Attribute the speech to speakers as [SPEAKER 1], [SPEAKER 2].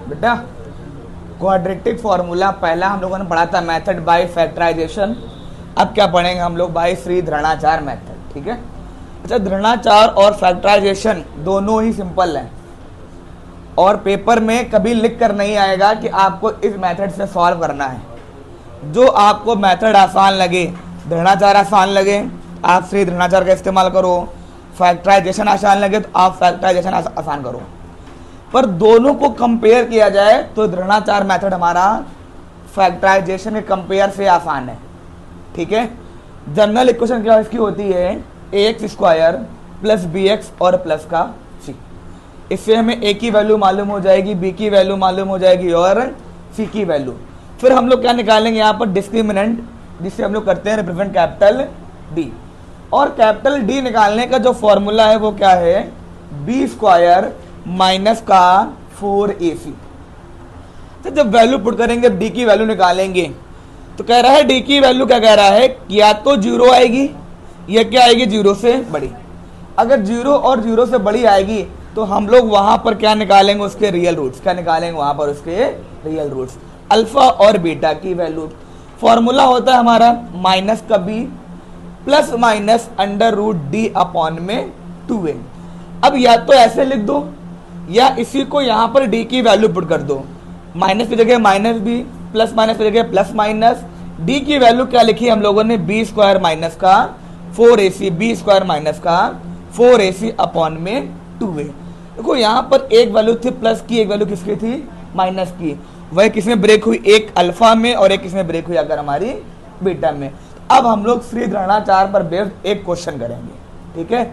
[SPEAKER 1] बेटा quadratic formula पहला हम लोगों ने पढ़ा था मेथड बाय फैक्टराइजेशन, अब क्या पढ़ेंगे हम लोग बाय श्री धरणाचार मेथड। ठीक है, अच्छा धरणाचार और फैक्टराइजेशन दोनों ही सिंपल हैं और पेपर में कभी लिख कर नहीं आएगा कि आपको इस मेथड से सॉल्व करना है। जो आपको मेथड आसान लगे, धरणाचार आसान लगे आप श्री धरणाचार का इस्तेमाल करो, फैक्टराइजेशन आसान लगे तो आप फैक्टराइजेशन आसान करो, पर दोनों को कंपेयर किया जाए तो धरणाचार मेथड हमारा फैक्टराइजेशन के कंपेयर से आसान है। ठीक है, जनरल इक्वेशन क्या इसकी होती है ax स्क्वायर प्लस bx और प्लस का c। इससे हमें a की वैल्यू मालूम हो जाएगी, b की वैल्यू मालूम हो जाएगी और c की वैल्यू। फिर हम लोग क्या निकालेंगे यहाँ पर डिस्क्रिमिनेंट, जिससे हम लोग करते हैं रिप्रेजेंट कैपिटल D। और कैपिटल D निकालने का जो फॉर्मूला है वो क्या है, b स्क्वायर माइनस का 4ac। तो जब वैल्यू पुट करेंगे d की वैल्यू निकालेंगे तो कह रहा है d की वैल्यू क्या कह रहा है, या तो 0 आएगी या क्या आएगी 0 से बड़ी। अगर 0 और 0 से बड़ी आएगी तो हम लोग वहां पर क्या निकालेंगे, उसके रियल रूट्स। क्या निकालेंगे वहां पर, उसके रियल रूट्स, अल्फा और बीटा की वैल्यू। फॉर्मूला होता है हमारा माइनस का b plus minus under root d upon में 2a। अब या तो ऐसे लिख दो या इसी को यहाँ पर d की वैल्यू पुट कर दो, माइनस की जगह माइनस b, प्लस माइनस की जगह प्लस माइनस। d की वैल्यू क्या लिखी हम लोगों ने, b स्क्वायर माइनस का 4ac, b स्क्वायर माइनस का 4ac अपॉन में 2a। देखो यहाँ पर एक वैल्यू थी प्लस की, एक वैल्यू किसकी थी, माइनस की। वह किसमें ब्रेक हुई, एक अल्फा में और एक किसमें ब्रेक हुई, अगर हमारी बीटा में। अब हम लोग श्री धरणाचार पर बेस्ड एक क्वेश्चन करेंगे। ठीक है,